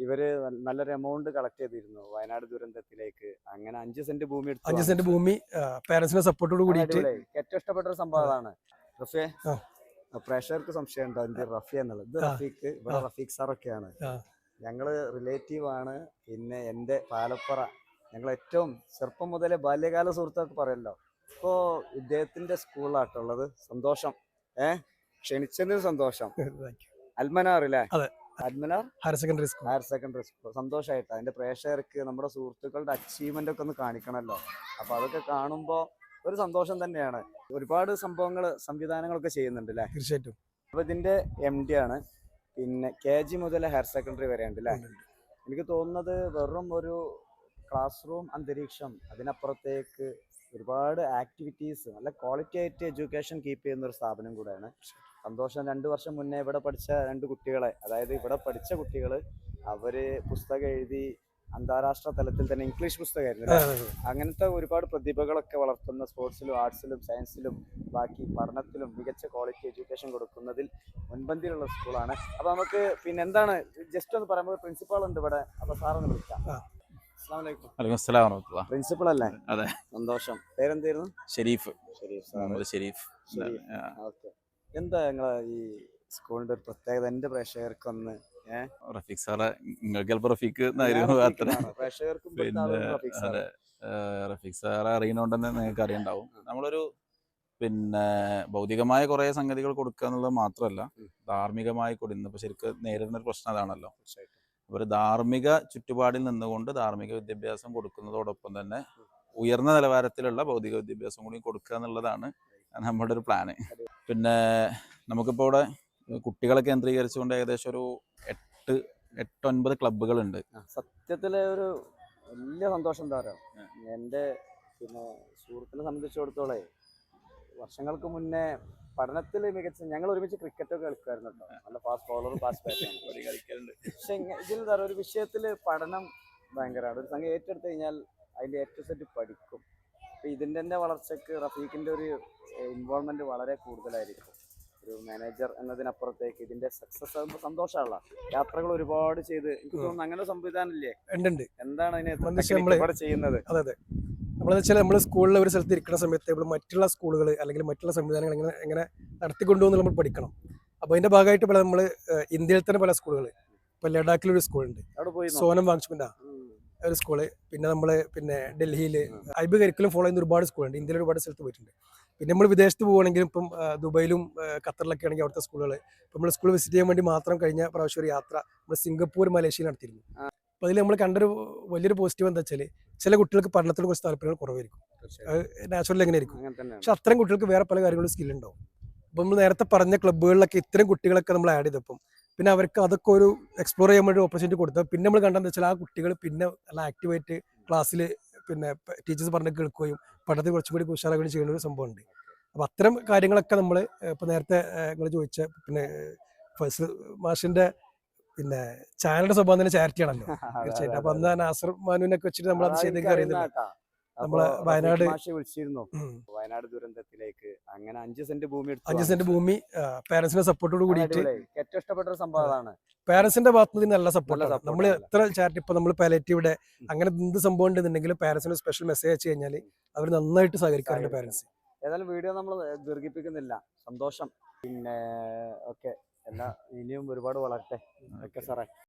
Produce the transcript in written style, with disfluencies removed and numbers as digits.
ഇവര് നല്ലൊരു amount collect ചെയ്തിരുന്നു വയനാട് ദുരന്തത്തിലേക്ക്. അങ്ങനെ 5 സെന്റ് ഭൂമി എടുത്തു 5 സെന്റ് ഭൂമി പേരൻസിന്റെ സപ്പോർട്ടോട് കൂടിയിട്ട് ഏറ്റവും ഇഷ്ടപ്പെട്ട ഒരു സംഭവം അതാണ്. റഫിയെ, പ്രേക്ഷകർക്ക് സംശയം ഉണ്ടോ എന്ത് റഫി എന്നുള്ളത്? ഇത് റഫീഖ്, ഇവിടെ റഫീഖ് സാറൊക്കെയാണ്. ഞങ്ങള് റിലേറ്റീവ് ആണ്. പിന്നെ എൻ്റെ പാലപ്പുറ, ഞങ്ങൾ ഏറ്റവും ചെറുപ്പം മുതലേ ബാല്യകാല സുഹൃത്തൊക്കെ പറയല്ലോ. ഇപ്പോ ഇദ്ദേഹത്തിന്റെ സ്കൂളിലാട്ടുള്ളത്. സന്തോഷം, ക്ഷണിച്ചതിന് സന്തോഷം. അൽമനാർ അല്ലേ? Al Manar higher secondary school. സന്തോഷമായിട്ട് അതിന്റെ പ്രേക്ഷകർക്ക് നമ്മുടെ സുഹൃത്തുക്കളുടെ അച്ചീവ്മെന്റ് ഒക്കെ ഒന്ന് കാണിക്കണമല്ലോ. അപ്പൊ അതൊക്കെ കാണുമ്പോ ഒരു സന്തോഷം തന്നെയാണ്. ഒരുപാട് സംവിധാനങ്ങളൊക്കെ ചെയ്യുന്നുണ്ട് അല്ലേ? തീർച്ചയായിട്ടും. അപ്പൊ ഇതിന്റെ MD ആണ്. പിന്നെ KG മുതൽ ഹയർ സെക്കൻഡറി വരെ ഉണ്ട് അല്ലേ? എനിക്ക് തോന്നുന്നത് വെറും ഒരു ക്ലാസ് റൂം അന്തരീക്ഷം, അതിനപ്പുറത്തേക്ക് ഒരുപാട് ആക്ടിവിറ്റീസ്, നല്ല ക്വാളിറ്റി ആയിട്ട് എഡ്യൂക്കേഷൻ കീപ്പ് ചെയ്യുന്ന ഒരു സ്ഥാപനം കൂടെയാണ് സന്തോഷം. 2 വർഷം മുന്നേ ഇവിടെ പഠിച്ച 2 കുട്ടികളെ, അതായത് ഇവിടെ പഠിച്ച കുട്ടികൾ, അവര് പുസ്തകം എഴുതി അന്താരാഷ്ട്ര തലത്തിൽ തന്നെ ഇംഗ്ലീഷ് പുസ്തകമായിരുന്നു. അങ്ങനത്തെ ഒരുപാട് പ്രതിഭകളൊക്കെ വളർത്തുന്ന, സ്പോർട്സിലും ആർട്സിലും സയൻസിലും ബാക്കി പഠനത്തിലും മികച്ച ക്വാളിറ്റി എഡ്യൂക്കേഷൻ കൊടുക്കുന്നതിൽ മുൻപന്തിയിലുള്ള സ്കൂളാണ്. അപ്പൊ നമുക്ക് പിന്നെ എന്താണ് ജസ്റ്റ് ഒന്ന് പറയുമ്പോൾ പ്രിൻസിപ്പാൾ ഉണ്ട് ഇവിടെ. അപ്പൊ സാറൊന്ന് വിളിക്കാം. പ്രിൻസിപ്പൾ അല്ലേ? അതെ. സന്തോഷം. പേരെന്തായിരുന്നു? ഷെരീഫ്. എന്താ നിങ്ങളെ ഈ സ്കൂളിന്റെ ഒരു പ്രത്യേകത എന്റെ പ്രേക്ഷകർക്കൊന്ന്? റഫീഖ് സാറെ, നിങ്ങൾക്ക് ചിലപ്പോൾ റഫീഖ് റഫീഖ് സാറെ അറിയുന്നോണ്ട് തന്നെ നിങ്ങൾക്ക് അറിയണ്ടാവും. നമ്മളൊരു ഭൗതികമായ കുറെ സംഗതികൾ കൊടുക്കുക എന്നുള്ളത് മാത്രമല്ല, ധാർമ്മികമായി കൂടി ഇന്നിപ്പോൾ ശരിക്കും നേരിടുന്ന ഒരു പ്രശ്നം അതാണല്ലോ. ഒരു ധാർമ്മിക ചുറ്റുപാടിൽ നിന്നുകൊണ്ട് ധാർമ്മിക വിദ്യാഭ്യാസം കൊടുക്കുന്നതോടൊപ്പം തന്നെ ഉയർന്ന നിലവാരത്തിലുള്ള ഭൗതിക വിദ്യാഭ്യാസം കൂടി കൊടുക്കുക എന്നുള്ളതാണ് നമ്മുടെ ഒരു പ്ലാന്. പിന്നെ നമുക്കിപ്പോൾ ഇവിടെ കുട്ടികളെ കേന്ദ്രീകരിച്ചുകൊണ്ട് ഏകദേശം ഒരു 8-9 ക്ലബ്ബുകളുണ്ട്. സത്യത്തിലെ ഒരു വലിയ സന്തോഷം എന്താ പറയുക, എൻ്റെ പിന്നെ സുഹൃത്തിനെ സംബന്ധിച്ചിടത്തോളം വർഷങ്ങൾക്ക് മുന്നേ പഠനത്തിൽ മികച്ച, ഞങ്ങൾ ഒരുമിച്ച് ക്രിക്കറ്റൊക്കെ കളിക്കുമായിരുന്നു കേട്ടോ. നല്ല ഫാസ്റ്റ് ബോളറും ഫാസ്റ്റ് ബാറ്ററും കളിക്കാറുണ്ട്. പക്ഷെ ഇതിൽ എന്താ പറയുക, ഒരു വിഷയത്തിൽ പഠനം ഭയങ്കരമാണ്. ഒരു സംഗതി ഏറ്റെടുത്ത് കഴിഞ്ഞാൽ അതിൻ്റെ A-Z പഠിക്കും. അപ്പം ഇതിൻ്റെ തന്നെ വളർച്ചയ്ക്ക് റഫീഖിൻ്റെ ഒരു ഇൻവോൾവ്മെൻറ്റ് വളരെ കൂടുതലായിരിക്കും. ഒരു മാനേജർ എന്നതിനപ്പുറത്തേക്ക് ഇതിൻ്റെ സക്സസ് ആകുമ്പോൾ സന്തോഷമുള്ള യാത്രകൾ ഒരുപാട് ചെയ്ത്, എനിക്ക് തോന്നുന്നു അങ്ങനെ സംവിധാനം ഇല്ലേ? എന്താണ് അതിനെ ചെയ്യുന്നത്? അതെ. നമ്മളെന്ന് വെച്ചാൽ നമ്മൾ സ്കൂളിൽ ഒരു സ്ഥലത്ത് ഇരിക്കുന്ന സമയത്ത് നമ്മൾ മറ്റുള്ള സ്കൂളുകൾ അല്ലെങ്കിൽ മറ്റുള്ള സംവിധാനങ്ങൾ എങ്ങനെ നടത്തിക്കൊണ്ടുപോകുന്ന നമ്മൾ പഠിക്കണം. അപ്പോൾ അതിന്റെ ഭാഗമായിട്ട് പല നമ്മൾ ഇന്ത്യയിൽ തന്നെ പല സ്കൂളുകൾ, ഇപ്പോൾ ലഡാക്കിലൊരു സ്കൂളുണ്ട്, സോനം വാങ്ചുമിൻ്റെ ഒരു സ്കൂള്. പിന്നെ നമ്മൾ ഡൽഹിയിൽ ഐബ് കരിക്കുലം ഫോളോ ചെയ്യുന്ന ഒരുപാട് സ്കൂളുണ്ട്. ഇന്ത്യയിൽ ഒരുപാട് സ്ഥലത്ത് പോയിട്ടുണ്ട്. പിന്നെ നമ്മൾ വിദേശത്ത് പോകുകയാണെങ്കിലും ഇപ്പം ദുബൈയിലും ഖത്തറിലൊക്കെ ആണെങ്കിൽ അവിടുത്തെ സ്കൂളുകൾ, ഇപ്പം നമ്മൾ സ്കൂൾ വിസിറ്റ് ചെയ്യാൻ വേണ്ടി മാത്രം കഴിഞ്ഞ പ്രാവശ്യം ഒരു യാത്ര നമ്മൾ സിംഗപ്പൂർ മലേഷ്യയിൽ നടത്തിയിരുന്നു. അപ്പോൾ അതിൽ നമ്മൾ കണ്ടൊരു വലിയൊരു പോസിറ്റീവ് എന്താ വെച്ചാൽ, ചില കുട്ടികൾക്ക് പഠനത്തിന് കുറച്ച് താല്പര്യങ്ങൾ കുറവായിരിക്കും, നാച്ചുറൽ എങ്ങനെ ആയിരിക്കും. പക്ഷെ അത്തരം കുട്ടികൾക്ക് വേറെ പല കാര്യങ്ങളും സ്കില്ലുണ്ടാവും. അപ്പം നമ്മൾ നേരത്തെ പറഞ്ഞ ക്ലബ്ബുകളിലൊക്കെ ഇത്തരം കുട്ടികളൊക്കെ നമ്മൾ ആഡ് ചെയ്തപ്പം പിന്നെ അവർക്ക് അതൊക്കെ ഒരു എക്സ്പ്ലോർ ചെയ്യാൻ വേണ്ടി ഓപ്പർച്യൂണിറ്റി കൊടുത്തത്. പിന്നെ നമ്മൾ കണ്ടെന്ന് വെച്ചാൽ ആ കുട്ടികൾ പിന്നെ നല്ല ആക്റ്റീവായിട്ട് ക്ലാസ്സിൽ ടീച്ചേഴ്സ് പറഞ്ഞ് കേൾക്കുകയും പഠനത്തിൽ കുറച്ചും കൂടി ഉഷാറാവുകയും ചെയ്യുന്ന ഒരു സംഭവമുണ്ട്. അപ്പം അത്തരം കാര്യങ്ങളൊക്കെ നമ്മൾ ഇപ്പോൾ നേരത്തെ നിങ്ങൾ ചോദിച്ച ഫസ്റ്റ് മാഷിന്റെ ചാനലിന്റെ സ്വഭാവം തന്നെ ചാരിറ്റി ആണല്ലോ തീർച്ചയായിട്ടും. അപ്പൊ അന്ന് നാസർ മാനുവിനൊക്കെ വെച്ചിട്ട് നമ്മൾ അത് ചെയ്തേക്ക് അറിയുന്നില്ല. നമ്മളെ വയനാട് വിളിച്ചിരുന്നു വയനാട് ദുരന്തത്തിലേക്ക്. അങ്ങനെ 5 സെന്റ് ഭൂമി 5 സെന്റ് ഭൂമി പേരൻസിന്റെ സപ്പോർട്ടോട് കൂടിയിട്ട് ഏറ്റവും ഇഷ്ടപ്പെട്ട ഒരു സംഭവമാണ്. പേരൻസിന്റെ ഭാഗത്ത് നിന്ന് നല്ല സപ്പോർട്ടാണ്. നമ്മൾ എത്ര ചാരിറ്റി, ഇപ്പൊ നമ്മൾ പാലേറ്റീവിടെ അങ്ങനെ എന്ത് സംഭവം ഉണ്ടെന്നുണ്ടെങ്കിലും പേരൻസിന് സ്പെഷ്യൽ മെസ്സേജ് അയച്ചു കഴിഞ്ഞാൽ അവർ നന്നായിട്ട് സഹകരിക്കാറുണ്ട് പേരൻസ്. ഏതായാലും വീഡിയോ നമ്മൾ ദീർഘിപ്പിക്കുന്നില്ല. സന്തോഷം. പിന്നെ ഓക്കെ, ഇനിയും ഒരുപാട് വളരട്ടെ. ഓക്കെ സാറേ.